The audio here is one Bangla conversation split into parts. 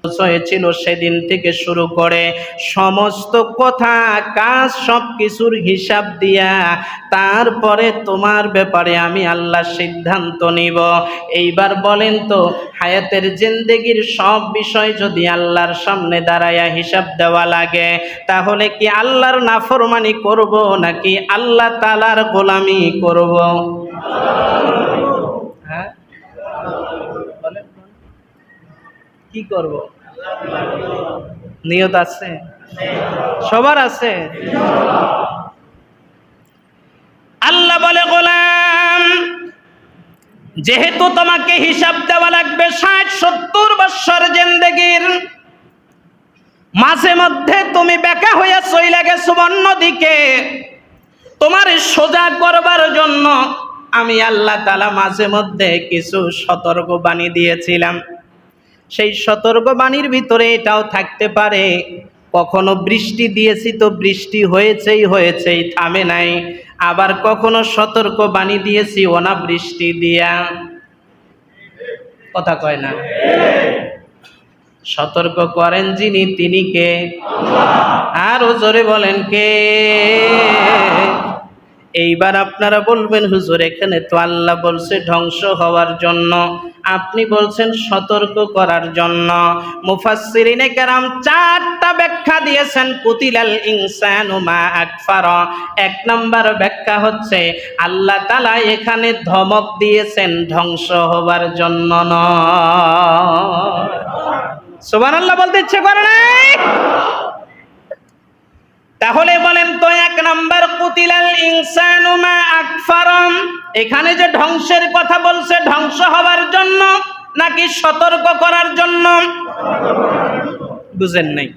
হয়েছিল সেদিন থেকে শুরু করে সমস্ত কথা কাজ সবকিছুর হিসাব দিয়া তারপরে তোমার ব্যাপারে আমি আল্লাহ সিদ্ধান্ত নিব। এইবার বলেন তো, হায়াতের জিন্দেগির সব বিষয় যদি আল্লাহর সামনে দাঁড়ায়া হিসাব দেওয়া লাগে, তাহলে কি আল্লাহর নাফরমানি করব নাকি আল্লাহ তাআলার গোলামি করব? হ্যাঁ, কি করব? নিয়ত আছে? সবার আছে? আল্লাহ বলে, গোলাম, যেহেতু তোমাকে হিসাব দেওয়া লাগবে ৬০-৭০ বছর জিন্দেগির, মাঝে মধ্যে তুমি বেকা হইয়া চইলা গেছো অন্যদিকে, তোমার সোজা করবার জন্য আমি আল্লাহ তাআলা মাঝে মধ্যে কিছু সতর্কবাণী দিয়েছিলাম। সেই সতর্কবাণীর ভিতরে এটাও থাকতে পারে, কখনো বৃষ্টি দিয়েছি তো বৃষ্টি হয়েছেই থামে নাই, আবার কখনো সতর্কবাণী দিয়েছি অনাবৃষ্টি দিয়া। কথা কয় না? সতর্ক করেন যিনি, তিনি কে? আরো জোরে বলেন কে? এইবার আপনারা বলবেন, হুজুর এখানে তো আল্লাহ বলছে ধ্বংস হওয়ার জন্য, আপনি বলছেন সতর্ক করার জন্য। মুফাসসিরিনে কেরাম 4টা ব্যাখ্যা দিয়েছেন। কুতিলাল ইনসানু মা আকফারা। 1 নম্বর ব্যাখ্যা হচ্ছে আল্লাহ তাআলা এখানে ধমক দিয়েছেন ধ্বংস হবার জন্য নয়। সুবহানাল্লাহ বলতে ইচ্ছে করে নাই? তাহলে বলেন তো, 1 নম্বর কুতিলাল ইনসানু মা আকফারাম, এখানে যে ধ্বংসের কথা বলছে ধ্বংস হবার জন্য নাকি সতর্ক করার জন্য? বুঝেন নাই?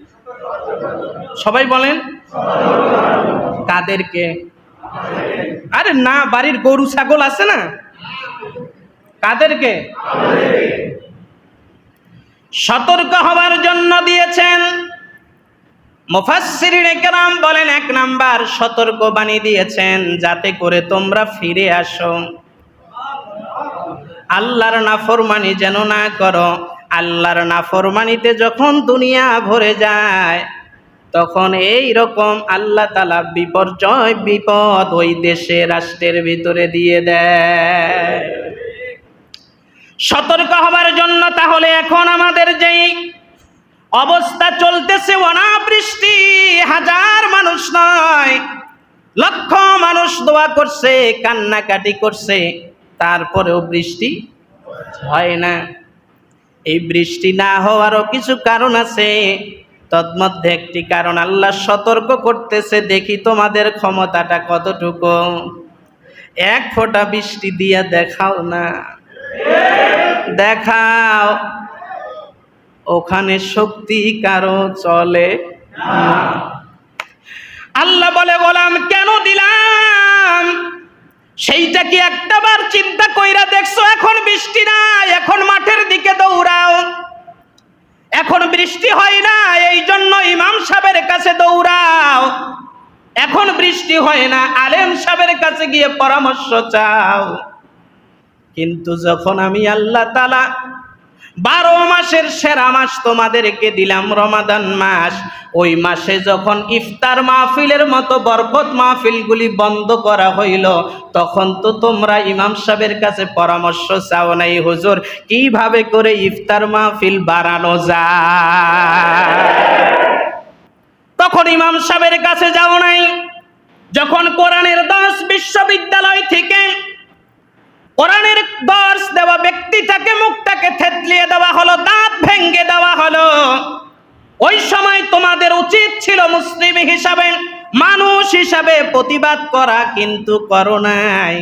সবাই বলেন। কাদেরকে? আরে না, বাড়ির গরু ছাগল আছে না, কাদেরকে? সতর্ক হবার জন্য দিয়েছেন। মুফাসসিরিনে কেরাম বলেন 1 নাম্বার সতর্কবাণী দিয়েছেন যাতে করে তোমরা ফিরে আসো, আল্লাহর নাফরমানি যেন না করো। আল্লাহর নাফরমানিতে যখন দুনিয়া ভরে যায়, তখন এই রকম আল্লাহ তাআলা বিপর্যয় বিপদ ওই দেশে রাষ্ট্রের ভিতরে দিয়ে দেয়। সতর্ক হবার জন্য তাহলে এখন আমাদের যেই অবস্থা চলতেছে, অনাবৃষ্টি, হাজার মানুষ নয় লক্ষ মানুষ দোয়া করছে, কান্নাকাটি করছে, তারপরেও বৃষ্টি হয় না। এই বৃষ্টি না হওয়ারও কিছু কারণ আছে। তন্মধ্যে একটি কারণ আল্লাহ সতর্ক করতেছে, দেখি তোমাদের ক্ষমতাটা কতটুকু, 1 ফোঁটা বৃষ্টি দিয়া দেখাও না, দেখাও। ওখানে শক্তি কারো চলে না। আল্লাহ বলে, গোলাম কেন দিলাম? সেইটা কি একটাবার চিন্তা কইরা দেখছো? এখন বৃষ্টি নাই, এখন মাঠের দিকে দৌড়াও। এখন বৃষ্টি হয় না, এই জন্য ইমাম সাহেবের কাছে দৌড়াও। এখন বৃষ্টি হয় না, আলেম সাহেবের কাছে গিয়ে পরামর্শ চাও। কিন্তু যখন আমি আল্লাহ তাআলা 12 মাসের সেরা মাস তোমাদেরকে দিলাম রমাদান মাস, ওই মাসে যখন ইফতার মাহফিলের মতো বরকত মাহফিলগুলি বন্ধ করা হইল, তখন তো তোমরা ইমাম সাহেবের কাছে পরামর্শ চাও নাই, হুজুর কিভাবে করে ইফতার মাহফিল বাড়ানো যায়। তখন ইমাম সাহেবের কাছে যাও নাই। যখন কোরআনের 10 বিশ্ববিদ্যালয় থেকে কোরআনের দর্শ দেওয়া ব্যক্তিটাকে মুখটাকে থেতলিয়ে দেওয়া হলো, দাঁত ভেঙে দেওয়া হলো, ওই সময় তোমাদের উচিত ছিল মুসলিম হিসাবে, মানুষ হিসাবে প্রতিবাদ করা, কিন্তু করো নাই।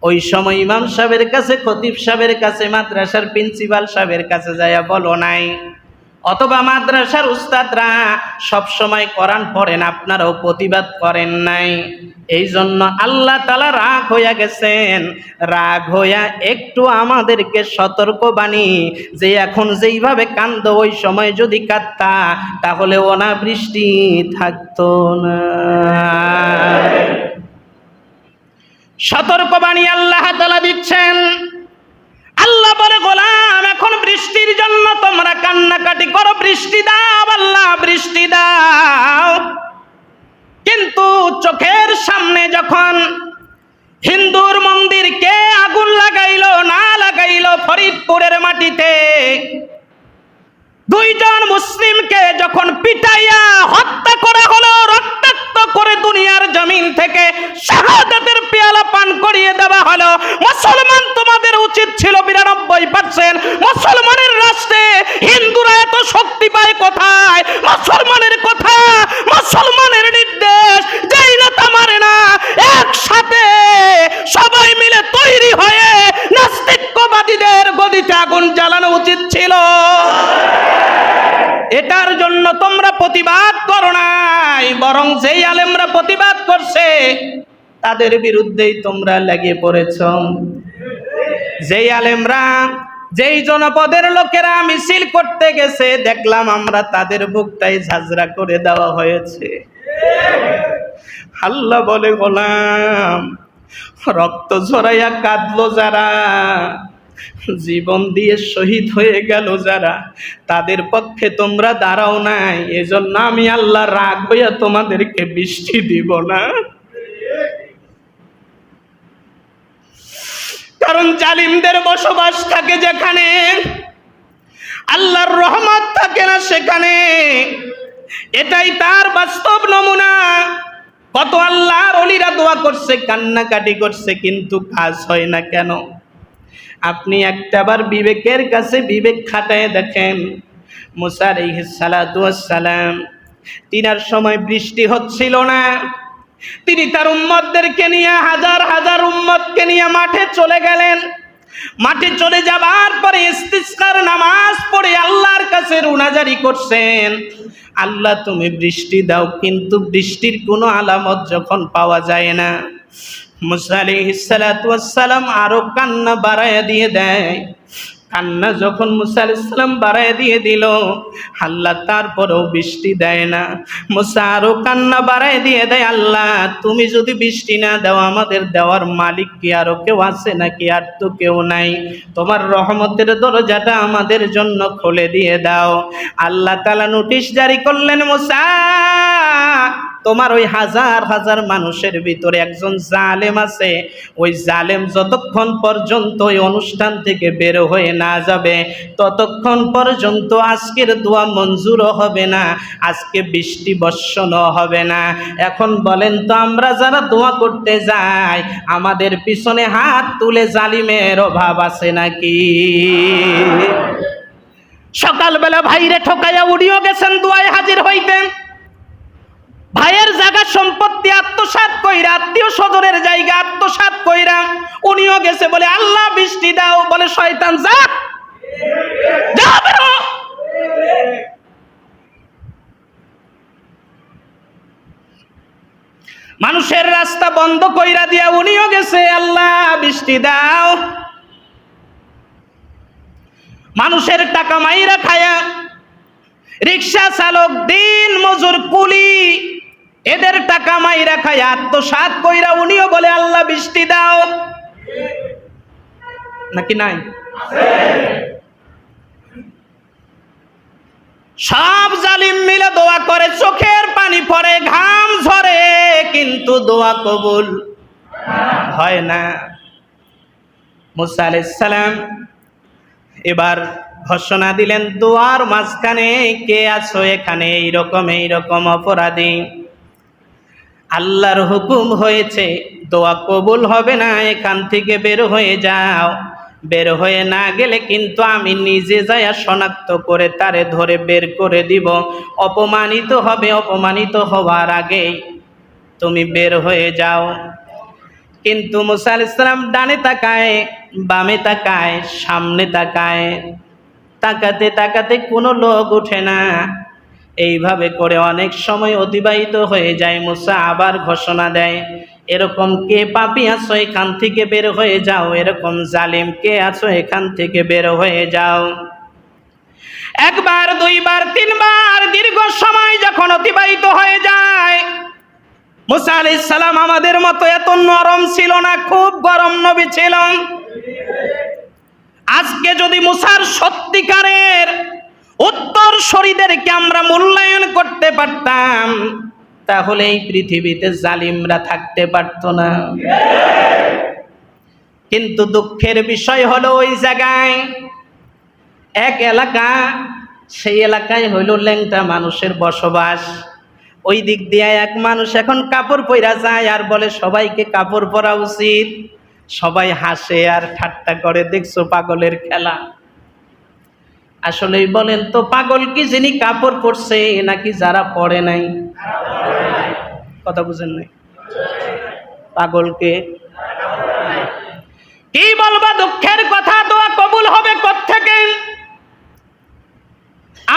ওই সময় ইমাম সাহেবের কাছে, খতিব সাহেবের কাছে, মাদ্রাসার প্রিন্সিপাল সাহেবের কাছে যাইয়া বলো নাই। অথবা মাদ্রাসার উস্তাদরা সব সময় কোরআন পড়েন, আপনারাও প্রতিবাদ করেন নাই। এই জন্য আল্লাহ তাআলা রাগ হইয়া গেছেন। রাগ হইয়া একটু আমাদেরকে সতর্কবাণী যে এখন যেইভাবে কান্দ, ওই সময় যদি কাঁদতা তাহলে অনাবৃষ্টি থাকতো না। সতর্কবাণী আল্লাহ তাআলা দিচ্ছেন। আল্লাহ বলে, গোলাম এখন বৃষ্টির জন্য তোমরা বৃষ্টি দাও আল্লাহ, বৃষ্টি দাও। কিন্তু চোখের সামনে যখন হিন্দুর মন্দির কে আগুন লাগাইলো না লাগাইলো ফরিদপুরের মাটিতে, দুইজন মুসলিমকে যখন পিটাইয়া হত্যা করা হলো, রক্তাক্ত করে দুনিয়ার জমিন থেকে শাহাদাতের পেয়ালা পান করিয়ে দেওয়া হলো, মুসলমান তোমাদের উচিত ছিল 92% মুসলমানের রাষ্ট্রে হিন্দুরা এত শক্তি পায় কোথায়? মুসলমানের কথা, মুসলমানের নির্দেশ যেই নেতা মারে না, একসাথে সবাই মিলে তৈরি হয়ে নাস্তিকবাদীদের গদিতে আগুন জ্বালানো উচিত ছিল। এটার জন্য তোমরা প্রতিবাদ করো নাই, বরং যেই আলেমরা প্রতিবাদ করছে তাদের বিরুদ্ধেই তোমরা লেগে পড়েছ। যেই আলেমরা, যেই জনপদের লোকেরা মিছিল করতে গেছে, দেখলাম আমরা তাদের বুকটাই ঝাঁঝরা করে দেওয়া হয়েছে। আল্লাহ বলে, গোলাম রক্ত ঝরাইয়া কাঁদলো যারা, জীবন দিয়ে শহীদ হয়ে গেল যারা, তাদের পক্ষে তোমরা দাঁড়াও নাই, এজন্য আমি আল্লাহ রাগ হইয়া তোমাদেরকে বৃষ্টি দিব না। কারণ জালিমদের বসবাস থাকে যেখানে, আল্লাহর রহমত থাকে না সেখানে। এটাই তার বাস্তব নমুনা। কত আল্লাহর ওলিরা দোয়া করছে, কান্নাকাটি করছে, কিন্তু কাজ হয় না কেন? আপনি একটাবার বিবেকের কাছে বিবেক খাটায় দেখেন। মুসা আলাইহিস সালাতু ওয়াস সালাম, তিনার সময় বৃষ্টি হচ্ছিল না, তিনি তার উম্মতদেরকে নিয়ে, হাজার হাজার উম্মতকে নিয়ে মাঠে চলে গেলেন। মাঠে চলে যাবার পরে ইস্তিসকার নামাজ পড়ে আল্লাহর কাছে রুনাজারি করছেন, আল্লাহ তুমি বৃষ্টি দাও। কিন্তু বৃষ্টির কোনো আলামত যখন পাওয়া যায় না, মুসা আলাইহিস সালাতু ওয়াস সালাম আরো কান্না বাড়ায়া দিয়ে দেয়। কান্না যখন মুসা আলাইহিস সালাম বাড়ায়া দিয়ে দিল, আল্লাহ তারপরেও বৃষ্টি দেয় না। মুসা আরো কান্না বাড়ায় দিয়ে দেয়, আল্লাহ তুমি যদি বৃষ্টি না দাও, আমাদের দেওয়ার মালিক কি আরো কেউ আছে নাকি? আর তো কেউ নাই, তোমার রহমতের দরজাটা আমাদের জন্য খুলে দিয়ে দাও। আল্লাহ তাআলা নোটিশ জারি করলেন, মুসা তোমার ওই হাজার হাজার মানুষের ভিতরে একজন জালেম আছে, ওই জালেম যতক্ষণ পর্যন্ত ওই অনুষ্ঠান থেকে বের হয়ে না যাবে, ততক্ষণ পর্যন্ত আজকের দোয়া মঞ্জুর হবে না, আজকে বৃষ্টি বর্ষণ হবে না। এখন বলেন তো, আমরা যারা দোয়া করতে যাই, আমাদের পিছনে হাত তুলে জালিমের অভাব আছে নাকি? সকালবেলা ভাইরে ঠকাইয়া উড়িও গেছেন দোয়ায় হাজির হইতে, ভাইয়ের জায়গা সম্পত্তি আত্মসাৎ কইরা, আত্মীয় স্বজনের জায়গা আত্মসাৎ কইরা উনিও গেছে বলে আল্লাহ বৃষ্টি দাও, বলে শয়তান যা যা বেরো। মানুষের রাস্তা বন্ধ কইরা দিয়া উনিও গেছে আল্লাহ বৃষ্টি দাও। মানুষের টাকা মাইরা খায়া, রিক্সা চালক, দিন মজুর, কুলি, এদের টাকা মাইরা খায় আত্মসাৎ কইরা উনিও বলে আল্লাহ বৃষ্টি দাও। নাকি নাই? সব জালিম মিলে দোয়া করে, চোখের পানি পড়ে, ঘাম ঝরে, কিন্তু দোয়া কবুল হয় না। মুসা আলাইহিস সালাম এবার ঘোষণা দিলেন, দোয়ার মাঝখানে কে আছো এখানে এইরকম অপরাধী, আল্লাহর হুকুম হয়েছে দোয়া কবুল হবে না, এখান থেকে বের হয়ে যাও। বের হয়ে না গেলে কিন্তু আমি নিজে যাইয়া শনাক্ত করে তারে ধরে বের করে দিব, অপমানিত হবে, অপমানিত হওয়ার আগেই তুমি বের হয়ে যাও। কিন্তু মুসা আলাইহিস সালাম ডানে তাকায়, বামে তাকায়, সামনে তাকায়, তাকাতে তাকাতে কোনো লোক ওঠে না। এইভাবে করে অনেক সময় অতিবাহিত হয়ে যায়। মুসা আবার ঘোষণা দেয়, এরকম কে পাপী আছো এখান থেকে বের হয়ে যাও, এরকম জালিম কে আছো এখান থেকে বের হয়ে যাও। একবার, দুইবার, তিনবার, দীর্ঘ সময় যখন অতিবাহিত হয়ে যায়, মুসা আলাইহিস সালাম আমাদের মতো এত নরম ছিল না, খুব গরম নবী ছিলেন। আজকে যদি মুসার সত্যিকারের উত্তরসূরিদের এদেরকে আমরা মূল্যায়ন করতে পারতাম, তাহলে এই পৃথিবীতে জালিমরা থাকতে পারতো না। কিন্তু দুঃখের বিষয় হলো ওই জায়গায় এক এলাকা, সেই এলাকায় হইল ল্যাংটা মানুষের বসবাস। ওই দিক দিয়ে এক মানুষ এখন কাপড় পরা যায় আর বলে সবাইকে কাপড় পরা উচিত। সবাই হাসে আর ঠাট্টা করে, দেখছো পাগলের খেলা। আসলেই বলেন তো, পাগল কি যিনি কাপড় পরছে নাকি যারা পরে নাই? কথা বুঝেন নাই? পাগলকে কি বলবা? দুঃখের কথা, দোয়া কবুল হবে কোত্থেকে?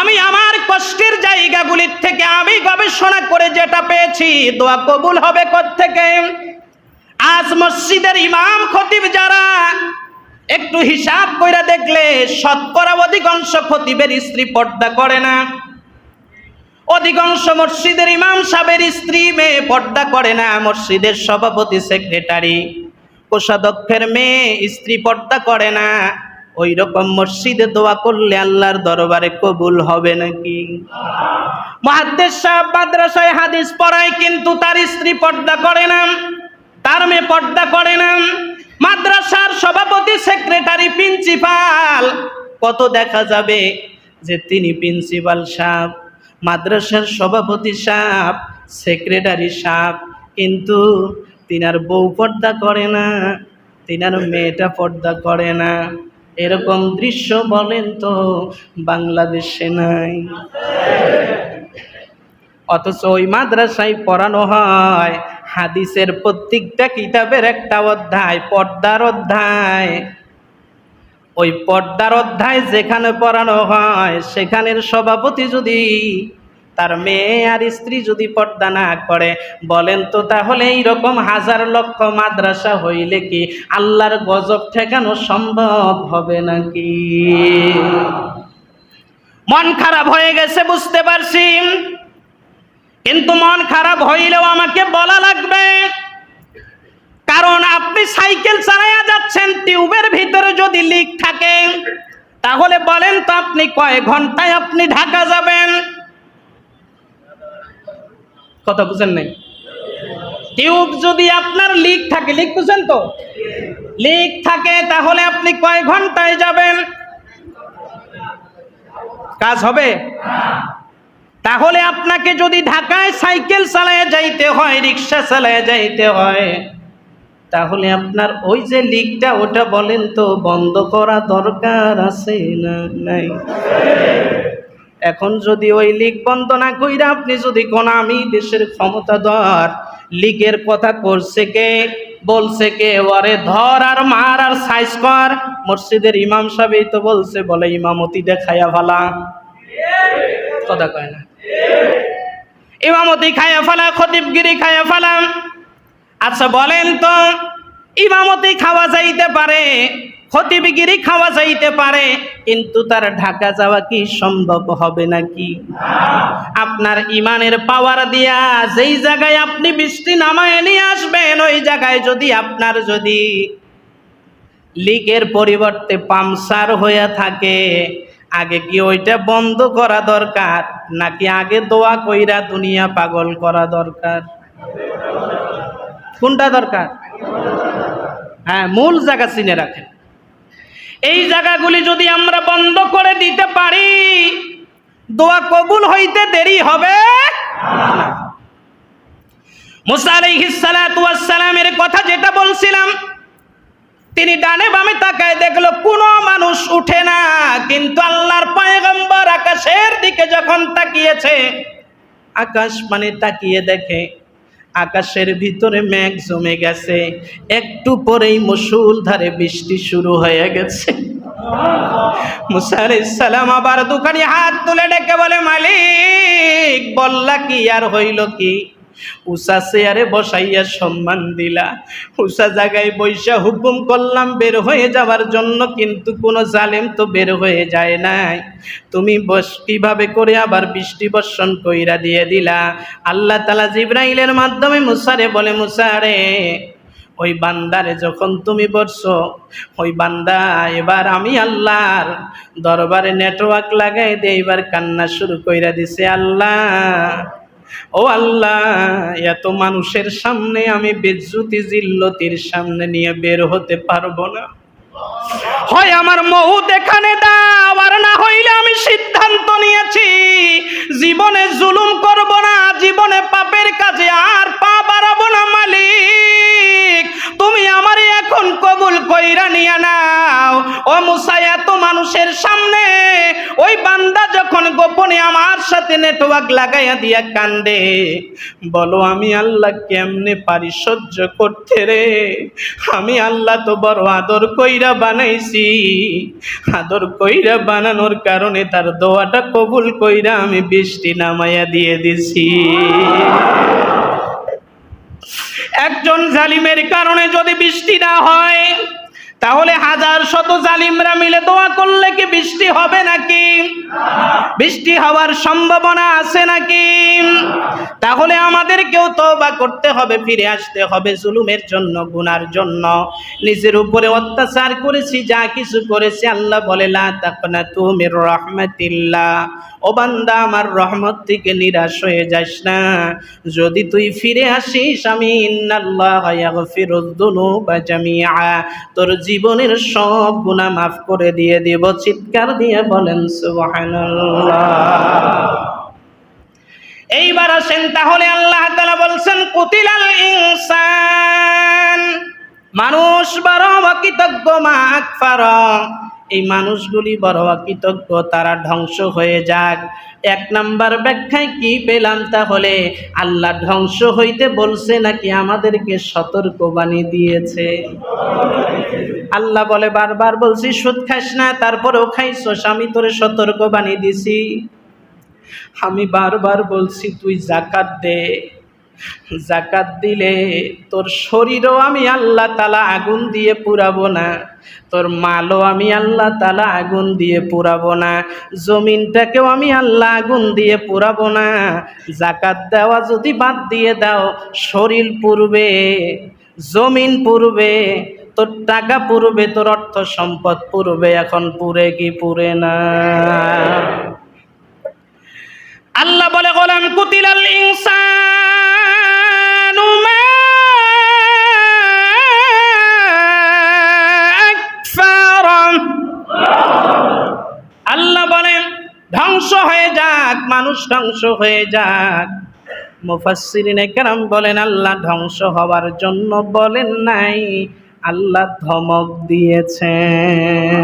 আমি আমার কষ্টের জায়গাগুলির থেকে আমি গবেষণা করে যেটা পেয়েছি, দোয়া কবুল হবে কোত্থেকে? আজ মসজিদের ইমাম খতিব যারা, একটু হিসাব কইরা দেখলে শতকরা অধিকাংশ খতিবের স্ত্রী পর্দা করে না। অধিকাংশ মসজিদের ইমাম সাহেবের স্ত্রী মেয়ে পর্দা করে না। মসজিদের সভাপতি, সেক্রেটারি, কোষাধ্যক্ষের মেয়ে স্ত্রী পর্দা করে না। ওই রকম মসজিদে দোয়া করলে আল্লাহর দরবারে কবুল হবে নাকি? মুহাদ্দিস সাহেব মাদ্রাসায় হাদিস পড়ায়, কিন্তু তার স্ত্রী পর্দা করে না, তার মেয়ে পর্দা করে না। মাদ্রাসার সভাপতি, সেক্রেটারি, প্রিন্সিপাল, কত দেখা যাবে যে তিনি প্রিন্সিপাল সাহেব, মাদ্রাসার সভাপতি সাহেব, সেক্রেটারি সাহেব, কিন্তু তিনার বউ পর্দা করে না, তিনার মেয়েটা পর্দা করে না। এরকম দৃশ্য বলেন তো বাংলাদেশে নাই? অথচ ওই মাদ্রাসায় পড়ানো হয় হাদিসের প্রত্যেকটা কিতাবের একটা অধ্যায়, পর্দার অধ্যায়। ওই পর্দার অধ্যায় যেখানে পড়ানো হয়, সেখানের সভাপতি যদি তার মেয়ে আর স্ত্রী যদি পর্দা না করে, বলেন তো তাহলে এইরকম হাজার লক্ষ মাদ্রাসা হইলে কি আল্লাহর গজব ঠেকানো সম্ভব হবে নাকি? মন খারাপ হয়ে গেছে বুঝতে পারছি, কিন্তু মন খারাপ হইলেও আমাকে বলা লাগবে। কারণ আপনি সাইকেল চালায়া যাচ্ছেন, টিউবের ভিতরে যদি লিক থাকে, তাহলে বলেন তো আপনি কয় ঘন্টায় আপনি ঢাকা যাবেন? কথা বুঝেন নাই? টিউব যদি আপনার লিক থাকে, লিক বুঝেন তো, লিক থাকে, তাহলে আপনি কয় ঘন্টায় যাবেন? কাজ হবে? তাহলে আপনাকে যদি ঢাকায় সাইকেল চালায় যাইতে হয়, রিক্সা চালায় যাইতে হয়, তাহলে আপনার ওই যে লিকটা, ওটা বলেন তো বন্ধ করা দরকার আছে না নাই? এখন যদি ওই লিক বন্ধ না কইরা আপনি যদি কোন আমি দেশের ক্ষমতাধর, লিকের কথা করছে কে, বলছে কে, ওরে ধর আর মার আর সাইজ কর। মসজিদের ইমাম সাহেবই তো বলছে, বলে ইমামতি দেখাইয়া ফালা। কথা কয় না? ইমামতি খাইয়া ফালা, খতিবগিরি খাইয়া ফালা। আচ্ছা বলেন তো, ইমামতি খাওয়া যাইতে পারে, খতিবগিরি খাওয়া যাইতে পারে, কিন্তু তার ঢাকা যাওয়া কি সম্ভব হবে নাকি? আপনার ইমানের পাওয়ার দিয়া যেই জায়গায় আপনি বৃষ্টি নামায় নিয়ে আসবেন, ওই জায়গায় যদি আপনার যদি লিকের পরিবর্তে পাংচার হয়ে থাকে, আগে কি ওইটা বন্ধ করা দরকার, নাকি আগে দোয়া কইরা দুনিয়া পাগল করা দরকার? কোনটা দরকার? হ্যাঁ, মূল জায়গা চিনে রাখেন। এই জায়গাগুলি যদি আমরা বন্ধ করে দিতে পারি, দোয়া কবুল হইতে দেরি হবে না। মুসা আলাইহিস সালাতু ওয়াস সালামের কথা যেটা বলছিলাম, তিনি ডানে বামে তাকায় দেখলো কোনো মানুষ উঠে না, কিন্তু আল্লাহর পয়গম্বর আকাশের দিকে যখন তাকিয়েছে, আকাশ মানে তাকিয়ে দেখে আকাশের ভিতরে মেঘ জমে গেছে, একটু পরেই মুষলধারে বৃষ্টি শুরু হয়ে গেছে। মুসা আলাইহিস সালাম আবার দুখানি হাত তুলে ডেকে বলে, মালিক বললা কি আর হইল কি? উষা চেয়ারে বসাইয়া সম্মান দিলা, উষা জায়গায় বৈশা হুকুম করলাম বের হয়ে যাওয়ার জন্য, কিন্তু কোনো জালেম তো বের হয়ে যায় নাই। তুমি বস কিভাবে করে আবার বৃষ্টি বর্ষণ কইরা দিয়ে দিলা? আল্লাহ তাআলা জিবরাইলের মাধ্যমে মুসারে বলে, মুসা রে, ওই বান্দারে যখন তুমি বলছো, ওই বান্দা এবার আমি আল্লাহর দরবারে নেটওয়ার্ক লাগাই দিয়ে এবার কান্না শুরু কইরা দিছে, আল্লাহ ও আল্লাহ, এত মানুষের সামনে আমি বেজ্জতি জিল্লতির সামনে নিয়ে বের হতে পারবো না, হয় আমার মউত এখানে দাও, আর না হইলে আমি সিদ্ধান্ত নিয়েছি জীবনে জুলুম করব না, জীবনে পাপের কাজে আর পা বাড়াবো না। মালিক তুমি আমারে এখন কবুল কইরা নিয়ে নাও। ও মুসা, এত মানুষের সামনে ওই বান্দা যখন গোপনে আমার সাথে নেটওয়ার্ক লাগাইয়া দিয়া কান্দে, বলো আমি আল্লাহ কেমনে পারি সহ্য করতে রে? আমি আল্লাহ তো বড় আদর কইরা বানাইছি, আদর কইরা বানানোর কারণে তার দোয়াটা কবুল কইরা আমি বৃষ্টি নামাইয়া দিয়ে দিছি। একজন জালিমের কারণে যদি বৃষ্টি না হয়, তাহলে হাজার শত জালিমরা মিলে দোয়া করলে কি বৃষ্টি হবে নাকি? বৃষ্টি হওয়ার সম্ভাবনা আছে নাকি? তাহলে আমাদেরকেও তওবা করতে হবে, ফিরে আসতে হবে জুলুমের জন্য, গুনার জন্য। নিজের উপরে অত্যাচার করেছি, যা কিছু করেছি, আল্লাহ বলে লা তাকনাতু মির রাহমাতিল্লাহ, ও বান্দা আমার রহমত থেকে নিরাশ হয়ে যাস না। যদি তুই ফিরে আসিস, আমি ইন্নাল্লাহা ইয়াগফিরুয যুনুবা জামিআ, তোর জীবনের সব গুনাহ মাফ করে দিয়ে দেব। চিৎকার দিয়ে বলেন সুবহানাল্লাহ। এইবার আসেন তাহলে, আল্লাহ তাআলা বলছেন কুতিলাল ইনসান, মানুষ বড় অকৃতজ্ঞ, মা আকফারা, এই মানুষগুলি বড় অকৃতজ্ঞ, তারা ধ্বংস হয়ে যাক। এক নাম্বার ব্যাখ্যায় কি পেলাম তাহলে? আল্লাহ ধ্বংস হইতে বলছে নাকি আমাদেরকে সতর্কবাণী দিয়েছে? আল্লাহ বলে বারবার বলছি সুদ খাস না, তারপরেও খাইছস, আমি তোরে সতর্কবাণী দিছি। আমি বারবার বলছি তুই যাকাত দে, যাকাত দিলে তোর শরীরও আমি আল্লাহ তাআলা আগুন দিয়ে পুরাবো না, তোর মালও আমি আল্লাহ তাআলা আগুন দিয়ে পুরাবো না, জমিনটাকেও আমি আল্লাহ আগুন দিয়ে পুরাবো না। যাকাত দেওয়া যদি বাদ দিয়ে দাও, শরীর পুরবে, জমিন পুরবে, তোর টাকা পুরবে, তোর অর্থ সম্পদ পুরবে। এখন পুরে কি পুরে না? আল্লাহ বলে গোলাম কুতিলাল ইনসানু মা আকফারা, আল্লাহ বলেন ধ্বংস হয়ে যাক, মানুষ ধ্বংস হয়ে যাক। মুফাসসিরিনে কেরাম বলেন আল্লাহ ধ্বংস হওয়ার জন্য বলেন নাই, আল্লাহ ধমক দিয়েছেন।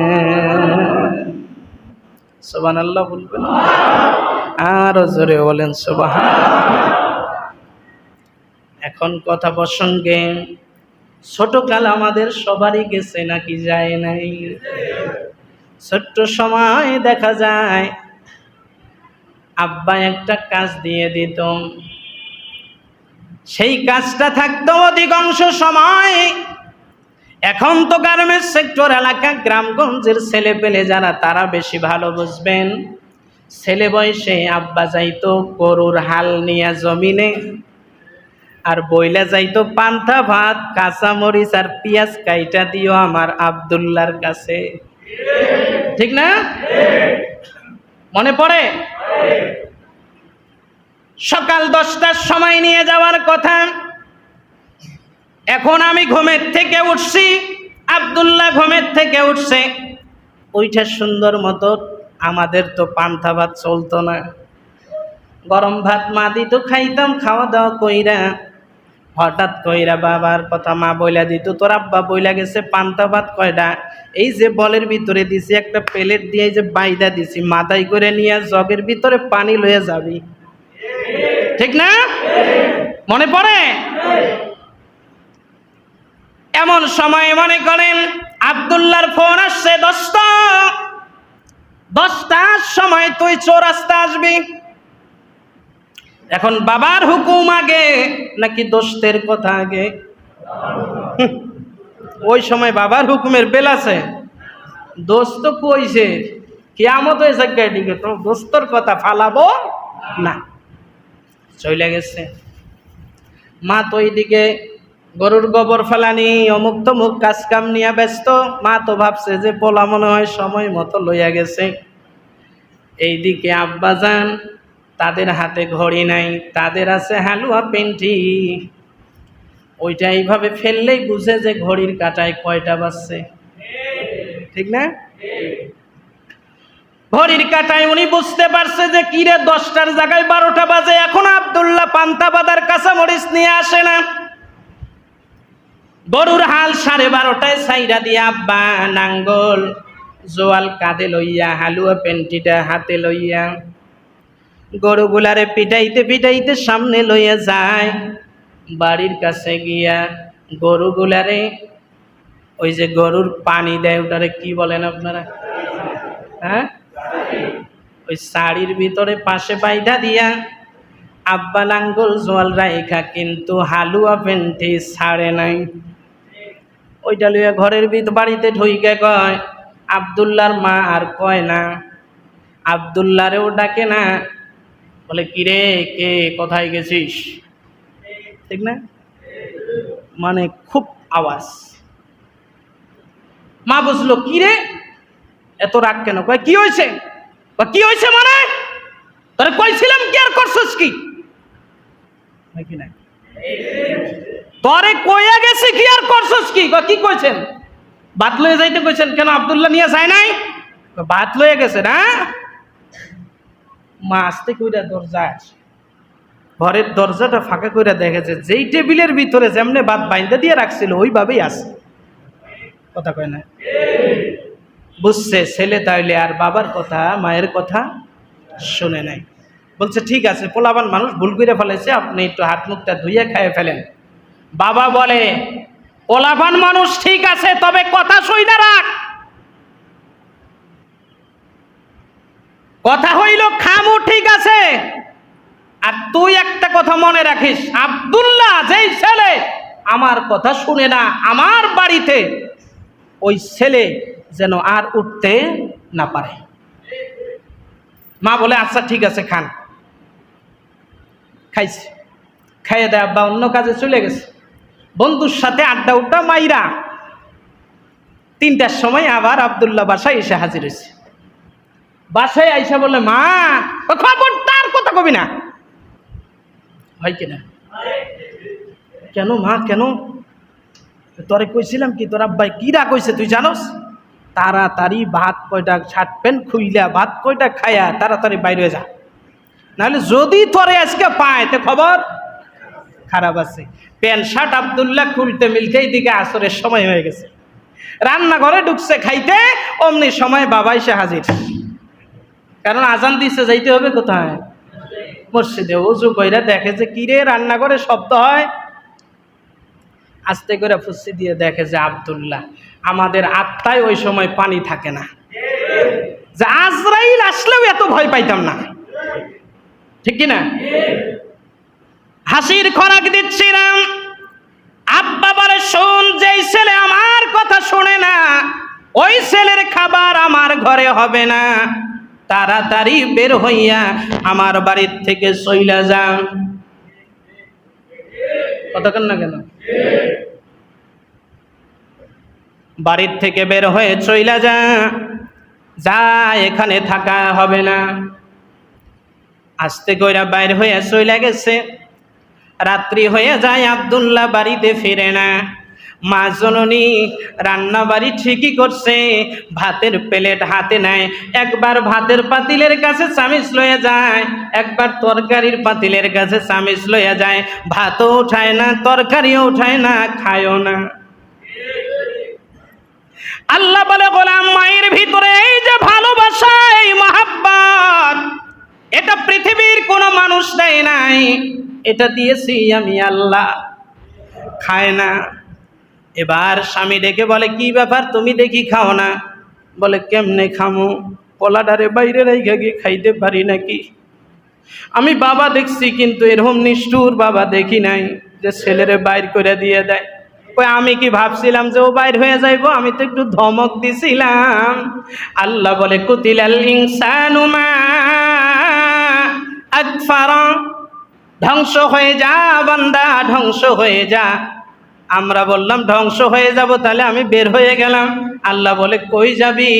সুবহানাল্লাহ বলবেন, আরো জোরে বলেন সুবহানাল্লাহ। এখন কথা প্রসঙ্গে, ছোটকাল আমাদের সবারই গেছে নাকি যায় নাই? ছোট্ট সময় দেখা যায় আব্বা একটা কাজ দিয়ে দিত, সেই কাজটা থাকতো অধিকাংশ সময়। এখন তো গার্মেন্টস সেক্টর এলাকা, গ্রামগঞ্জের ছেলে পেলে যারা, তারা বেশি ভালো বুঝবেন। ছেলে বয়সে আব্বা যাইতো গরুর হাল নিয়ে জমিনে, আর বইলা যাইতো পান্তা ভাত, কাঁচা মরিচ আর পেঁয়াজ কাইটা দিও আমার আব্দুল্লাহর কাছে, ঠিক না? মনে পড়ে? সকাল 10টার সময় নিয়ে যাওয়ার কথা। এখন আমি ঘুমের থেকে উঠছি, আব্দুল্লাহ ঘুমের থেকে উঠছে, ওইটা সুন্দর মতো। আমাদের তো পান্তা ভাত চলতো না, গরম ভাত মা দিত, খাইতাম, খাওয়া দাওয়া কইরা। হঠাৎ কইরা বাবার কথা মা বইলা দিত, তোর আব্বা বইলা গেছে পান্তা ভাত কয়টা, এই যে বলের ভিতরে দিছি, একটা প্লেট দিয়ে যে বাইদা দিছি, মাথায় করে নিয়ে জগের ভিতরে পানি লয়ে যাবি, ঠিক না? মনে পড়ে? এমন সময় মনে করেন আব্দুল্লাহর ফোন আসছে, 10টার সময় তুই চৌরাস্তা আসবি। এখন বাবার হুকুম আগে নাকি দোস্তের কথা আগে? ওই সময় বাবার হুকুমের বেল আছে, দোস্ত কইছে কিয়ামত হয়েছে, দিকে তো দোস্তর কথা ফালাবো না, চলে গেছে। মা তো এইদিকে গরুর গোবর ফেলানি অমুক তমুক কাজ কাম নিয়ে ব্যস্ত। মা তো ভাবছে যে পোলা মনে হয় সময় মতো লইয়া গেছে। এইদিকে আব্বাজান, তাদের হাতে ঘড়ি নাই, তাদের আছে হালুয়া পেন্টি। ওইটা এইভাবে ফেললেই বুঝে যে ঘড়ির কাঁটায় কয়টা বাজছে, ঠিক না? ঘড়ির কাঁটায় উনি বুঝতে পারছে যে কিরে 10টার জায়গায় 12টা বাজে। এখন আব্দুল্লাহ পান্তা বাদার কাঁচামরিচ নিয়ে আসে না। গরুর হাল 12:30টায় ছাইরা দিয়ে আব্বা নাঙ্গল জোয়াল কাঁধে লইয়া, হালুয়া পেন্টিটা হাতে লইয়া গরুগুলারে পিটাইতে পিটাইতে সামনে লইয়া যায়। বাড়ির কাছে গিয়া গরুগুলারে, ওই যে গরুর পানি দেয়, ওটারে কি বলেন আপনারা? হ্যাঁ, ওই শাড়ির ভিতরে পাশে বাইধা দিয়া আব্বা নাঙ্গল জোয়াল রাইখা কিন্তু হালুয়া পেন্টি ছাড়ে নাই। ওইটা লইয়া ঘরের বাড়িতে ঢুইকে কয়, আব্দুল্লাহর মা আর কয় না, আব্দুল্লাহরেও ডাকে না, বলে কিরে কে কোথায় গেছিস, ঠিক না? মানে খুব আওয়াজ। মা বুঝলো কিরে এত রাগ কেন? কয় কি হয়েছে? কি হয়েছে মানে তোরে কইছিলাম কি আর করছিস কি? নাকি না তরে কইয়া গেছি কি আর করছিস কি? কি কইছেন? ভাত লয়ে যাইতে কইছেন কেন? আব্দুল্লাহ নিয়ে যায় নাই? ভাত লয়ে গেছে না? মা আসতে কইরা দরজা আছে, ঘরের দরজাটা ফাঁকা কইরা দেখেছে যেই টেবিলের ভিতরে যেমনে ভাত বাইন্দা দিয়ে রাখছিল ওইভাবেই আছে। কথা কয় না? বুঝছে ছেলে তাইলে আর বাবার কথা মায়ের কথা শুনে নাই। বলছে ঠিক আছে, পোলাবান মানুষ ভুল করে ফেলেছে, আপনি একটু হাত মুখটা ধুইয়ে খাইয়ে ফেলেন। বাবা বলে পোলাবান মানুষ ঠিক আছে, তবে কথা শুইনা রাখ। কথা হইল খামু ঠিক আছে, আর তুই একটা কথা মনে রাখিস, আব্দুল্লাহ যেই ছেলে আমার কথা শুনে না আমার বাড়িতে, ওই ছেলে যেন আর উঠতে না পারে। মা বলে আচ্ছা ঠিক আছে খান। খাইছে, খাইয়ে দেয় আব্বা অন্য কাজে চলে গেছে, বন্ধুর সাথে আড্ডা উড্ডা মাইরা 3টার সময় আবার আব্দুল্লাহ বাসায় এসে হাজির হয়েছে। বাসায় আইসা বলে মা খবরদার কথা কবি না, হয় কিনা? কেন মা কেন? তোরে কইছিলাম কি, তোর আব্বাই কি রাগ কইছে তুই জানোস? তাড়াতাড়ি ভাত কয়টা শার্ট প্যান্ট খুইলা ভাত কয়টা খায়া তাড়াতাড়ি বাইরে যা, নাহলে যদি তোরে আজকে পায় তো খবর খারাপ আছে। প্যান্ট শার্ট আব্দুল্লাহ খুলতে মিলতে এইদিকে আসরের সময় হয়ে গেছে। রান্নাঘরে ঢুকছে খাইতে, অমনি সময় বাবা এসে হাজির, কারণ আজান দিচ্ছে যাইতে হবে কোথায়? মসজিদে। ওযু কইরা দেখে যে কিরে রান্নাঘরে শব্দ হয়, আস্তে করে ফুসি দিয়ে দেখে যে আব্দুল্লাহ। আমাদের আত্মায় ওই সময় পানি থাকে না, যে আজরাইল আসলেও এত ভয় পাইতাম না, ঠিক কিনা? হাসির খোরাক দিচ্ছিলাম, আব্বা বলে শোন, যেই ছেলে আমার কথা শোনে না ওই ছেলের খাবার আমার ঘরে হবে না, তাড়াতাড়ি বের হইয়া আমার বাড়ির থেকে চইলা যা। কতক্ষণ না কেন? বাড়ির থেকে বের হয়ে চইলা যা, যা এখানে থাকা হবে না। আস্তে কইরা বাইর হয়ে চইলা গেছে। রাত্রি হয়ে যায়, আব্দুল্লাহ বাড়িতে ফিরে না। মা জননী রান্না বাড়ি ঠিকই করছে, ভাতের প্লেট হাতে নেয়, একবার ভাতের পাতিলের কাছে চামিচ লয়ে যায়, একবার তরকারির পাতিলের কাছে চামিচ লয়ে যায়, ভাতও উঠায় না, তরকারিও উঠায় না, খায়ও না। আল্লাহ বলে গোলাম, মায়ের ভিতরে এই যে ভালোবাসা, এই মহাব্বত, এটা পৃথিবীর কোনো মানুষ দেয় নাই, এটা দিয়েছি আমি আল্লাহ। খায় না। এবার স্বামী ডেকে বলে কি ব্যাপার, তুমি দেখি খাও না? বলে কেমনে খামো, পোলাডারে বাইরে রেখে গিয়ে খাইতে পারি নাকি? আমি বাবা দেখছি, কিন্তু এরকম নিষ্ঠুর বাবা দেখি নাই যে ছেলেরে বাইর করে দিয়ে দেয়। ওই আমি কি ভাবছিলাম যে ও বাইর হয়ে যাইবো, আমি তো একটু ধমক দিছিলাম। আল্লাহ বলে কুতিলাল ইনসানু মা আকফারা, ধ্বংস হয়ে যা বান্দা, ধ্বংস হয়ে যা। আমরা বললাম ধ্বংস হয়ে যাব, তাহলে আমি বের হয়ে গেলাম। আল্লাহ বলে কই যাবি?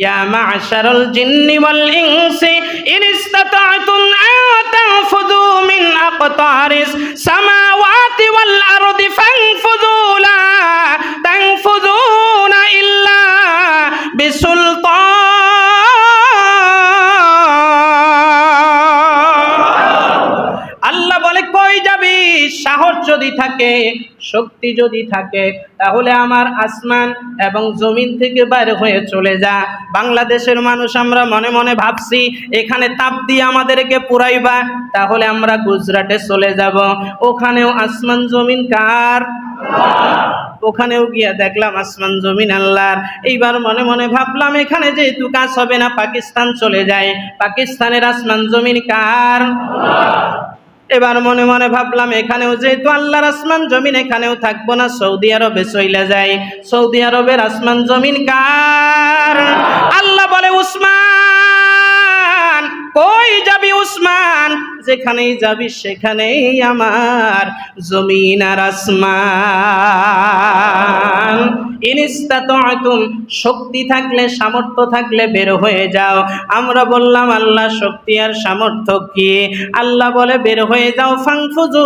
ইয়া মা'শারাল জিন্নি ওয়াল ইনসি ইন ইসতাতা'তুম আন তানফুযু মিন আকতারিস সামাওয়াতি ওয়াল আরদি ফানফুযু লা তানফুযুনা ইল্লা বিসুলতান। আল্লাহ বলে কই যাবি? সাহস যদি থাকে, শক্তি যদি থাকে, তাহলে আমার আসমান এবং জমিন থেকে বাইরে হয়ে চলে যা। বাংলাদেশের মানুষ আমরা মনে মনে ভাবছি এখানে তাপ দিয়ে আমাদেরকে পুরাইবা, তাহলে আমরা গুজরাটে চলে যাব, ওখানেও আসমান জমিন কার? ওখানেও গিয়া দেখলাম আসমান জমিন আল্লাহর। এইবার মনে মনে ভাবলাম এখানে যেহেতু কাজ হবে না, পাকিস্তান চলে যায়, পাকিস্তানের আসমান জমিন কার? এবার মনে মনে ভাবলাম এখানেও যেহেতু আল্লাহর আসমান জমিন, এখানেও থাকবো না, সৌদি আরবে চলে যায়, সৌদি আরবের আসমান জমিন কার? আল্লাহ বলে উসমান কই যাবি? উসমান যেখানেই যাবি সেখানেই আমার জমিন আর আসমান। ইনিস্তাতা'তুম, শক্তি থাকলে সামর্থ্য থাকলে বের হয়ে যাও। আমরা বললাম আল্লাহ শক্তি আর সামর্থ্য কি? আল্লাহ বলে বের হয়ে যাও। ফানফুযু,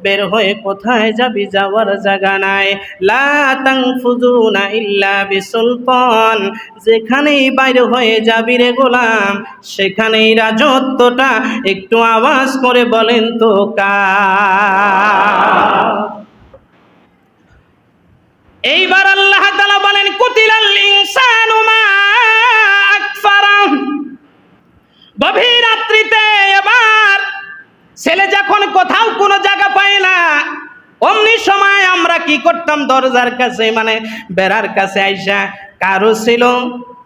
বের হয়ে কোথায় যাবি? যাওয়ার জায়গা নাই। লা তানফুযুনা ইল্লা বিসুলতান, যেখানেই বাইরে হয়ে যাবি রে গোলাম, সেখানেই রাজত্বটা। একটু আওয়াজ করে বলেন তো কার? এইবার আল্লাহ তাআলা বলেন কুতিলাল ইনসানু মা আকফারা। গভীর রাত্রিতে এবার ছেলে যখন কোথাও কোনো জায়গা পায় না, অমনি সময় আমরা কি করতাম? দরজার কাছে মানে বেড়ার কাছে আইসা, কারো ছিল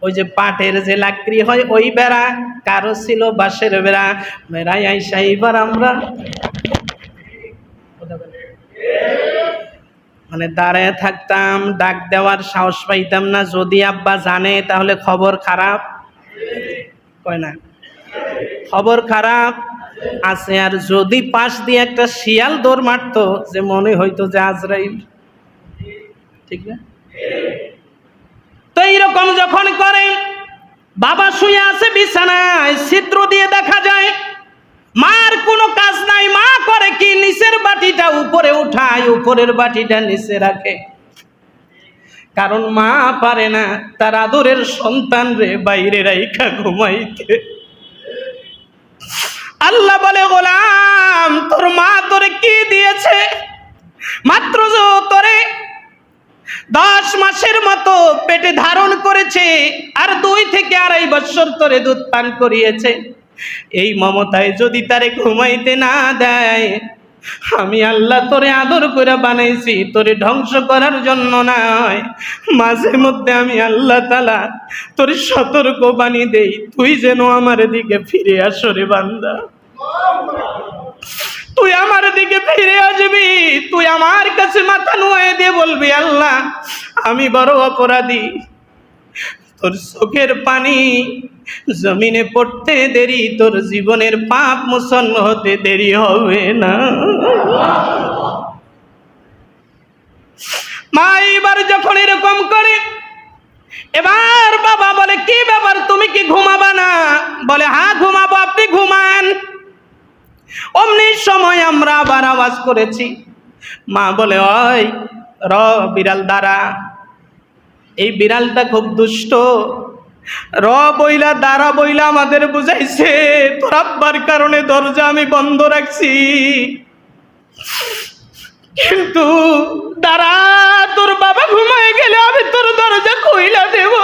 ওই যে পাটের যে লাকড়ি হয় ওই বেড়া, কারো ছিল বাঁশের বেড়া, বেড়াই আইসা এইবার আমরা মানে দাঁড়ায় থাকতাম, ডাক দেওয়ার সাহস পাইতাম না। যদি আব্বা জানে তাহলে খবর খারাপ, কয় না? খবর খারাপ আছে। আর যদি পাশ দিয়ে একটা শিয়াল দৌড় মারতো, যে মনে হইতো যে আজরাইল, ঠিক না? তো এইরকম যখন করে, বাবা শুয়ে আছে বিছানায়, ছিদ্র দিয়ে দেখা যায় মার কোনো কাজ নাই। মা করে কি? নিচের বাটিটা উপরে উঠায়, উপরের বাটিটা নিচে রাখে, কারণ মা পারে না তার আদরের সন্তান রে বাইরে রাইখা ঘুমাইতে। আল্লাহ বলে গোলাম তোর মা তোরে কি দিয়েছে? মাত্র তোরে 10 মাসের মতো পেটে ধারণ করেছে, আর 2 থেকে 2.5 বছর তোরে দুধ পান করিয়েছে। এই মমতায় যদি তারে ঘুমাইতে না দেয়, আমি আল্লাহ তোরে আদর করে বানাইছি, তোরে ধ্বংস করার জন্য নয়। মাঝে মধ্যে আমি আল্লাহ তাআলা তোরে সতর্ক বাণী দেই, তুই যেন আমার দিকে ফিরে আসো রে বান্দা। তুই আমার দিকে ফিরে আসবি, তুই আমার কাছে মাথা নুয়ে দিয়ে বলবি আল্লাহ আমি বড় অপরাধী। তোর চোখের পানি জমিনে পড়তে দেরি, তোর জীবনের পাপ মোচন হতে দেরি হবে না। মা এবার যখন এরকম করে, এবার বাবা বলে কি ব্যাপার, তুমি কি ঘুমাবা না? বলে হ্যাঁ ঘুমাবো, আপনি ঘুমান। অমনি সময় আমরা আবার আওয়াজ করেছি। মা বলে ওই র বিড়াল দাঁড়া, এই বিড়ালটা খুব দুষ্ট। র বইলা দাঁড়া বইলা আমাদের বুঝাইছে, তোর আব্বার কারণে দরজা আমি বন্ধ রাখছি, কিন্তু দাঁড়া তোর বাবা ঘুমায় গেলে আমি তোর দরজা খুইলা দেব,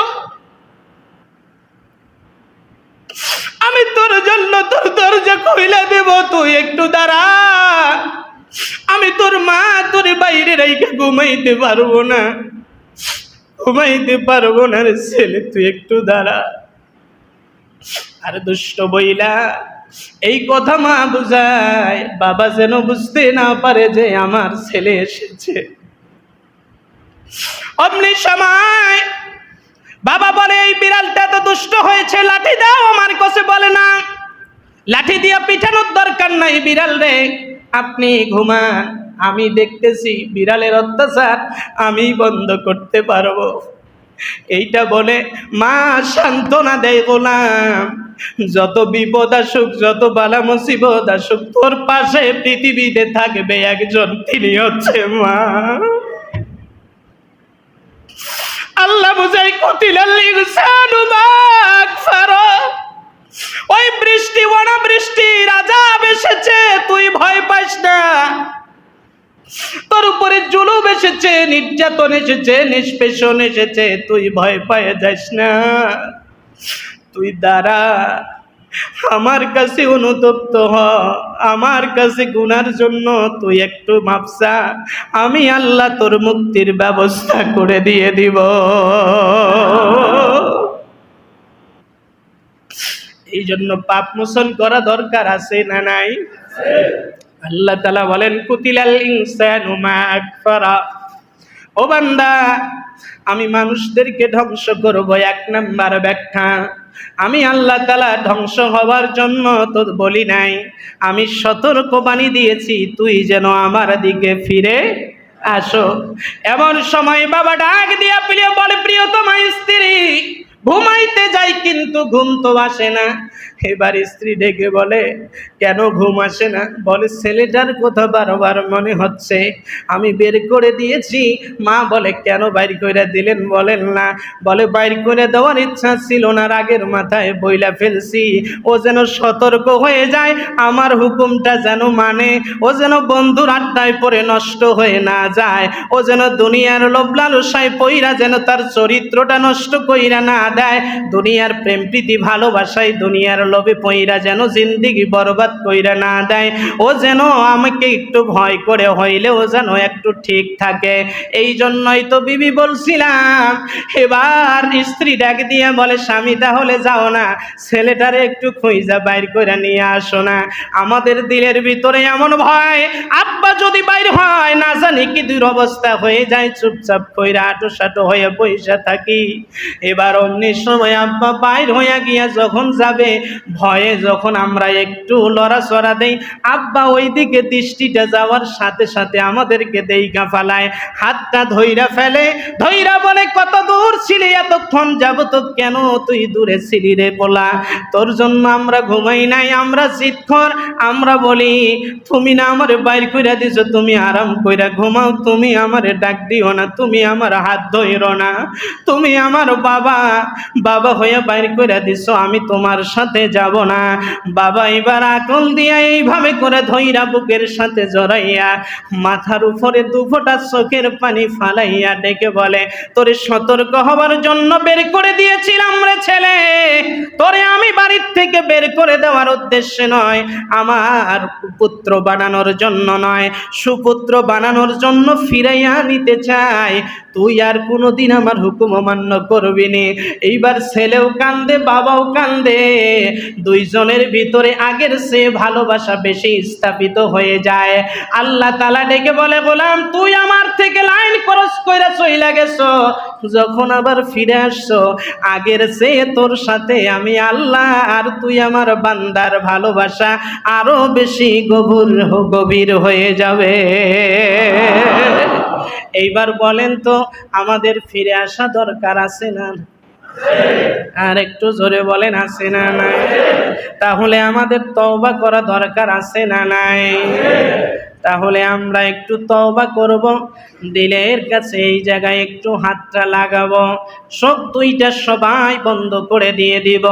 আমি তোর জন্য তোর দরজা খুইলা দেব, তুই একটু দাঁড়া। আমি তোর মা তোর বাইরে রাইখা ঘুমাইতে পারবো না, ঘুমাইতে পারবো না রে ছেলে, তুই একটু দাঁড়া। আর দুষ্ট বইলা এই কথা মা বুঝায়, বাবা যেন বুঝতে না পারে যে আমার ছেলে এসেছে। অমনি সময় বাবা বলে এই বিড়ালটা তো দুষ্ট হয়েছে, লাঠি দাও আমার কাছে। বলে না, লাঠি দিয়া পিটানোর দরকার নাই বিড়াল রে, আপনি ঘুমান, আমি দেখতেছি বিড়ালের অত্যাচার আমি বন্ধ করতে পারবো। এইটা বলে মা সান্ত্বনা দেয়, গোলাম যত বিপদ আসুক, যত বালা মুসিবত আসুক, তোর পাশে পৃথিবীতে থাকবে একজন, তিনি হচ্ছে মা। আল্লাহ বুঝাই কুতিলাল ইনসানু মা আকফারা। ওই বৃষ্টি অনাবৃষ্টির আযাব এসেছে, তুই ভয় পাস না। তোর উপরে জুলুম এসেছে, নির্যাতন এসেছে, নিষ্পেষণ এসেছে, তুই ভয় পায় যাস না। তুই দাঁড়া, আমার কাছে অনুতপ্ত হ, আমার কাছে গুনার জন্য তুই একটু মাপসা, আমি আল্লাহ তোর মুক্তির ব্যবস্থা করে দিয়ে দিব। এই জন্য পাপ মোচন করা দরকার আছে না নাই? আল্লাহ তাআলা বলেন কুতিলাল ইনসানু মা আকফারা। ও বান্দা, আমি মানুষদেরকে ধ্বংস করব, এক নাম্বার ব্যাখ্যা। আমি আল্লাহ তাআলা ধ্বংস হওয়ার জন্য তো বলি নাই, আমি সতর্কবাণী দিয়েছি তুই যেন আমার দিকে ফিরে আসো। এমন সময় বাবা ডাক দিয়া প্রিয় বলে, প্রিয়তমা স্ত্রী, ঘুমাইতে যাই কিন্তু ঘুম তো আসে না। এবার স্ত্রী ডেকে বলে, কেন ঘুম আসে না? বলে, ছেলেটার কথা বারবার মনে হচ্ছে, আমি বের করে দিয়েছি। মা বলে, কেন বাইর করে দিলেন বলেন না? বলে, বাইর করে দেওয়ার ইচ্ছা ছিল না, রাগের মাথায় বইলা ফেলছি। ও যেন সতর্ক হয়ে যায়, আমার হুকুমটা যেন মানে, ও যেন বন্ধুর আড্ডায় পড়ে নষ্ট হয়ে না যায়, ও যেন দুনিয়ার লোভ লালসায় পইরা যেন তার চরিত্রটা নষ্ট কইরা না দেয়, দুনিয়ার প্রেম প্রীতি ভালোবাসায় দুনিয়ার লোভে পইরা যেন জিন্দেগি বরবাদ কইরা না দেয়, ও যেন আমাকে একটু ভয় করে হইলে ও যেন একটু ঠিক থাকে। এই জন্যই তো বিবি বলছিলাম। এবার স্ত্রী ডাক দিয়ে বলে, স্বামী তাহলে যাও না, ছেলেটারে একটু খুঁজা বাইর করে নিয়ে আসো না। আমাদের দিলের ভিতরে এমন ভয়, আব্বা যদি বাইর হয় না জানি কি দুরবস্থা হয়ে যায়, চুপচাপ কইরা আটো সাটো হয়ে বইসা থাকি। এবার অমনি সময় আব্বা বাইর হইয়া গিয়া যখন যাবে, ভয়ে যখন আমরা একটু লড়াচড়া দেই, আব্বা ওই দিকে দৃষ্টিটা যাওয়ার সাথে সাথে আমাদেরকে দেইকা ফালায়, হাতটা ধইরা ফেলে, ধইরা বলে, কত দূর ছিলি এতক্ষণ যাবত, কেন তুই দূরে ছিলি রে পোলা? তোর জন্য আমরা ঘুমাই নাই, আমরা জিতখর, আমরা বলি তুমি না আমারে বাইর কইরা দিছো, তুমি আরাম কইরা ঘুমাও, তুমি আমারে ডাক দিও না, তুমি আমার হাত ধইরো না, তুমি আমার বাবা, বাবা হইয়া বাইর কইরা দিছো, আমি তোমার সাথে যাব না। বাবা এবার আকল দিয়া এইভাবে করে ধইরা বুকের সাথে জড়াইয়া মাথার উপরে দুফোঁটা চোখের পানি ফালাইয়া ডেকে বলে, তোরে সতর্ক হবার জন্য বের করে দিয়েছিলাম রে ছেলে, তোরে আমি বাড়ির থেকে বের করে দেওয়ার উদ্দেশ্যে নয়, আমার পুত্র বানানোর জন্য নয়, সুপুত্র বানানোর জন্য ফিরাইয়া নিতে চাই। তুই আর কোনোদিন আমার হুকুম অমান্য করবি নি। এইবার ছেলেও কান্দে, বাবাও কান্দে, দুইজনের ভিতরে আগের চেয়ে ভালোবাসা বেশি স্থাপিত হয়ে যায়। আল্লাহ তাআলা ডেকে বলে, গোলাম তুই আমার থেকে লাইন ক্রস কইরা চইলা গেছো, যখন আবার ফিরে আসছো, আগের চেয়ে তোর সাথে আমি আল্লাহ আর তুই আমার বান্দার ভালোবাসা আরো বেশি গভীর হয়ে যাবে। এইবার বলেন তো, আমাদের ফিরে আসা দরকার আছে না? আর একটু জোরে বলেন, আছে না নাই? তাহলে আমাদের তওবা করা দরকার আছে না নাই? তাহলে আমরা একটু তওবা করব, দিলের কাছে এই জায়গায় একটু হাতটা লাগাবো, সব দুইটা সবাই বন্ধ করে দিয়ে দিব।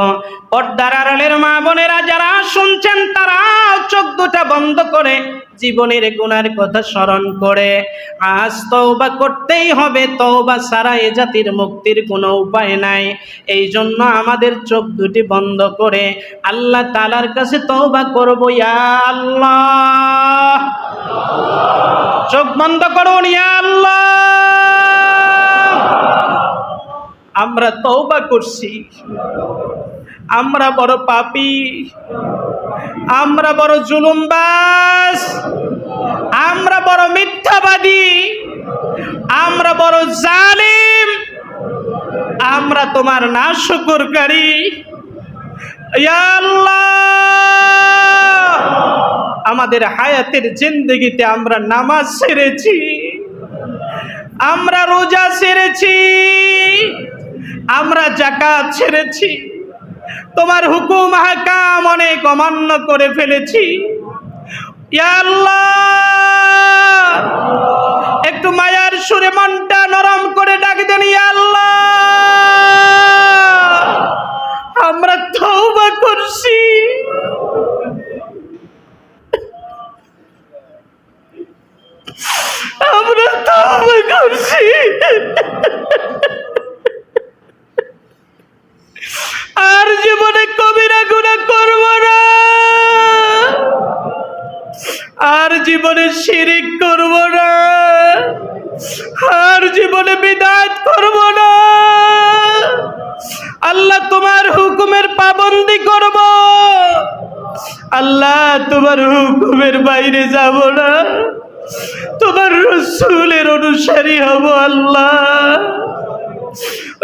পর্দার আড়ালের মা বোনেরা যারা শুনছেন, তারা চোখ দুটা বন্ধ করে জীবনের গুনার কথা স্মরণ করে আজ তওবা করতেই হবে, তওবা ছাড়া এ জাতির মুক্তির কোনো উপায় নাই। এই জন্য আমাদের চোখ দুটি বন্ধ করে আল্লাহ তাআলার কাছে তওবা করব। ইয়া আল্লাহ, চোখ বন্ধ করুন। ইয়া আল্লাহ, আমরা তওবা করছি, আমরা বড় পাপী, আমরা বড় জুলুমবাজ, আমরা বড় মিথ্যাবাদী, আমরা বড় জালিম, আমরা তোমার নাশকরকারী। ইয়া আল্লাহ, আমাদের হায়াতের জিন্দেগিতে আমরা নামাজ ছেড়েছি, আমরা রোজা ছেড়েছি, আমরা যাকাত ছেড়েছি, তোমার হুকুম হাকাম অনেক অমান্য করে ফেলেছি। ইয়া আল্লাহ, একটু মায়ার সুরে মনটা নরম করে ডাক দেন, ইয়া আল্লাহ আমরা তওবা করছি, আমরা তওবা করছি, আর জীবনে কবিরা গুনাহ করব না, আর জীবনে শিরিক করব না, আর জীবনে বিদআত করব না। আল্লাহ তোমার হুকুমের পাবন্দি করব, আল্লাহ তোমার হুকুমের বাইরে যাব না, তোমার রাসূলের অনুসারী হব। আল্লাহ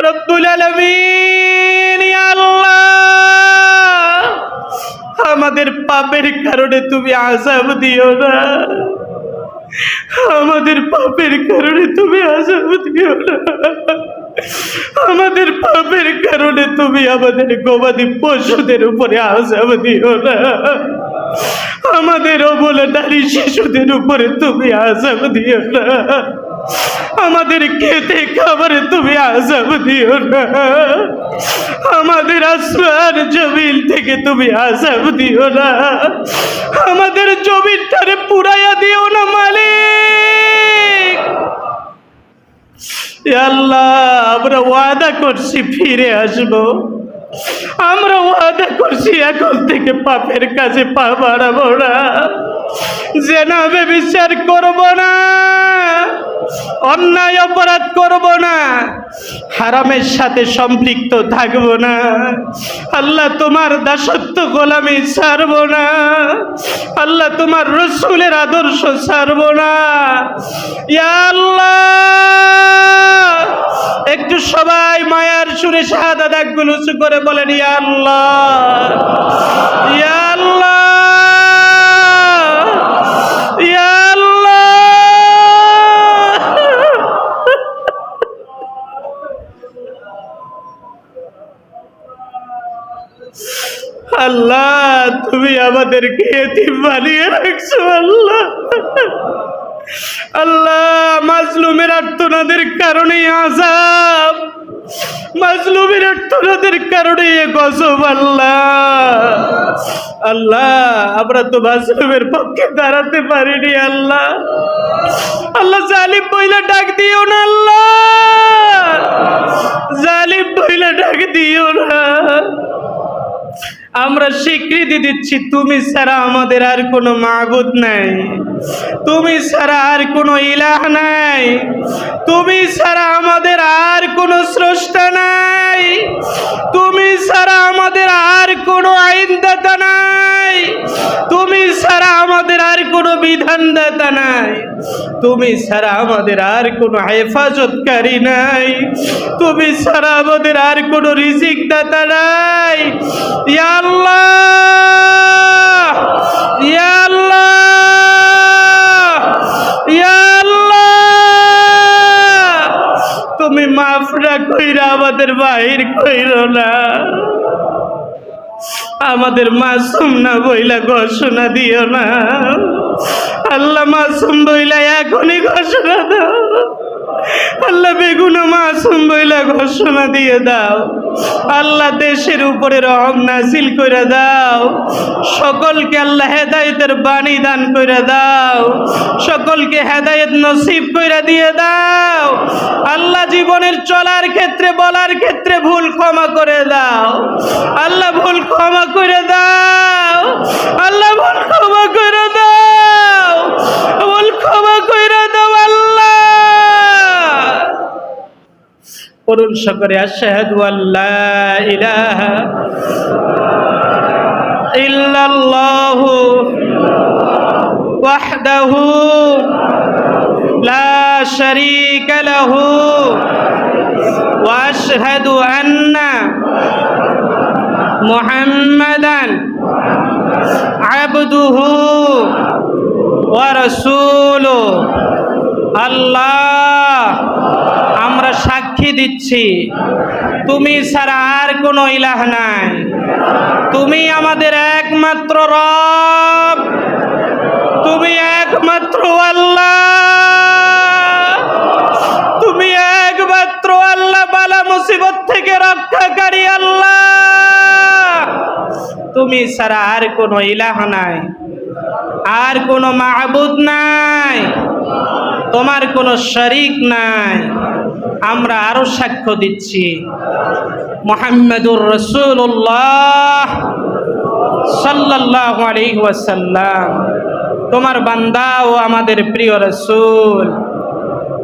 রব্বুল আলামিন, ইয়া আল্লাহ আমাদের পাপের কারণে তুমি আযাব দিও না, আমাদের পাপের কারণে তুমি আযাব দিও না, আমাদের পাপের কারণে তুমি আমাদের গবাদি পশুদের উপরে আযাব দিও না, আমাদের অবলা নারী শিশুদের উপরে তুমি আযাব দিও না, আমাদের খেতে খাবারে তুমি আযাব দিও না, আমাদের আসমান জমিন থেকে তুমি আযাব দিও না, আমাদের জমিনটারে পুরাইয়া দিও না মালিক। ইয়া আল্লাহ আমরা ওয়াদা করছি ফিরে আসবো, আমরা ওয়াদা করছি এখন থেকে পাপের কাজে পা বাড়াবো না, জিনা ব্যভিচার করব না, অন্যায় অপরাধ করব না, হারামের সাথে সম্পৃক্ত থাকব না, আল্লাহ তোমার দাসত্ব গোলামি ছাড়ব না, আল্লাহ তোমার রাসূলের আদর্শ ছাড়ব না। ইয়া আল্লাহ একটু সবাই মায়ার সুরে শাহাদাত একগুলো উঁচু করে বলেন, ইয়া আল্লাহ, ইয়া আল্লাহ, ইয়া আল্লাহ। আল্লাহ তুমি আমাদেরকে এতিম বানিয়ে রাখছো। আল্লাহ, আল্লাহ মাজলুমের আর্তনাদের কারণে আযাব, মাজলুমের আর্তনাদের কারণে গজব। আল্লাহ, আল্লাহ আমরা তো মাজলুমের পক্ষে দাঁড়াতে পারিনি। আল্লাহ, আল্লাহ জালিম বইলা ডাক দিও না, আল্লাহ জালিম বইলা ডাক দিও না। আমরা স্বীকৃতি দিচ্ছি তুমি ছাড়া আমাদের আর কোনো মাবুদ নাই, তুমি ছাড়া আর কোনো ইলাহ নাই, তুমি ছাড়া আমাদের আর কোনো স্রষ্টা নাই, তুমি ছাড়া আমাদের আর কোনো আইনদাতা নাই, তুমি ছাড়া আমাদের আর কোনো বিধানদাতা নাই, তুমি ছাড়া আমাদের আর কোনো হেফাজতকারী নাই, তুমি ছাড়া আমাদের আর কোনো রিজিক দাতা নাই। ইয়া আল্লাহ, ইয়া আল্লাহ, ইয়া আল্লাহ তুমি মাফ না কইরা আমাদের বাহির কইরো না, আমাদের মাসুম না বইলা ঘোষণা দিও না। আল্লাহ মাসুম বইলা এখনই ঘোষণা দাও, আল্লাহ বেগুনা মাসুম বইলা ঘোষণা দিয়ে দাও। আল্লাহ দেশের উপরে রহম নাজিল করে দাও, সকলকে আল্লাহ হেদায়েতের বাণী দান করে দাও, সকলকে হেদায়েত নসিব করে দিয়ে দাও। আল্লাহ জীবনের চলার ক্ষেত্রে বলার ক্ষেত্রে ভুল ক্ষমা করে দাও, আল্লাহ ভুল ক্ষমা করে দাও, আল্লাহ ভুল ক্ষমা করে দাও, ভুল ক্ষমা করে দাও। আল্লাহ করুন সকলে আশহাদু আল্লা ইলাহা ইল্লাল্লাহু ওয়াহদাহু লা শারীকা লাহু ওয়া আশহাদু আন্না মুহাম্মাদান আবদুহু ওয়া রাসূলুহু। আল্লাহ আমরা সাক্ষী দিচ্ছি তুমি ছাড়া আর কোনো ইলাহ নাই, তুমি আমাদের একমাত্র রব, তুমি একমাত্র আল্লাহ, তুমি একমাত্র আল্লাহ, বালা মুসিবত থেকে রক্ষাকারী আল্লাহ, তুমি ছাড়া আর কোনো ইলাহ নাই, আর কোনো মাবুদ নাই, তোমার কোনো শরীক নাই। আমরা আরো সাক্ষ্য দিচ্ছি মুহাম্মাদুর রাসূলুল্লাহ সাল্লাল্লাহু আলাইহি ওয়াসাল্লাম তোমার বান্দা ও আমাদের প্রিয় রাসূল।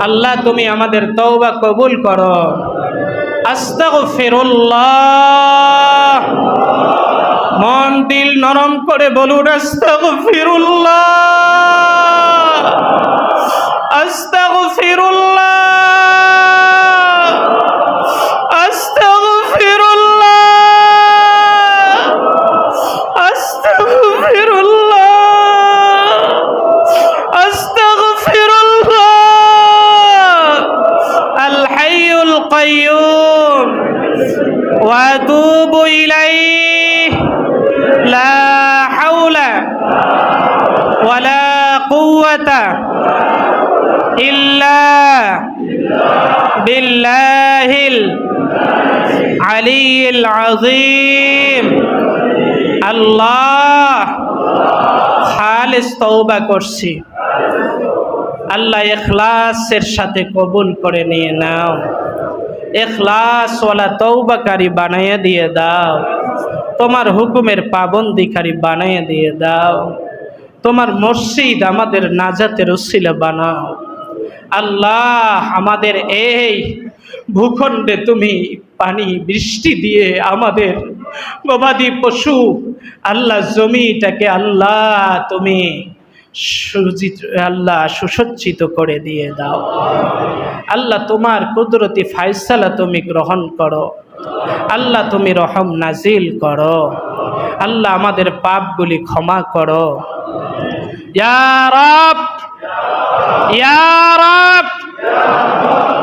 আল্লাহ তুমি আমাদের তওবা কবুল করো। আস্তাগফিরুল্লাহ, মন দিল নরম করে বলুন আস্তাগফিরুল্লাহ, আস্তাগফিরুল্লাহ, আস্তাগফিরুল্লাহ, আস্তাগফিরুল্লাহ, আস্তাগফিরুল্লাহ। আল হাইয়ুল কাইয়্যুম ওয়া আতুবু ইলাইহি লা হাওলা ওয়ালা কুওয়াতা ইল্লা বিল্লাহিল আলিয়্যিল আযীম। আল্লাহ খালিস তওবা করছি, আল্লাহ ইখলাসের সাথে কবুল করে নিয়ে নাও, ইখলাস ওয়ালা তওবাকারী বানাইয়া দিয়ে দাও, তোমার হুকুমের পাবন্দিকারী বানাইয়া দিয়ে দাও, তোমার মসজিদ আমাদের নাজাতের উসিলা বানাও। আল্লাহ আমাদের এই ভূখণ্ডে তুমি পানি বৃষ্টি দিয়ে আমাদের গবাদি পশু আল্লাহ জমিটাকে আল্লাহ তুমি আল্লাহ সুসজ্জিত করে দিয়ে দাও। আল্লাহ তোমার কুদরতি ফায়সালা তুমি গ্রহণ করো, আল্লাহ তুমি রহম নাজিল করো, আল্লাহ আমাদের পাপগুলি ক্ষমা করো। ইয়া রব, ইয়া রব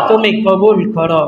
তুমি কবুল করো।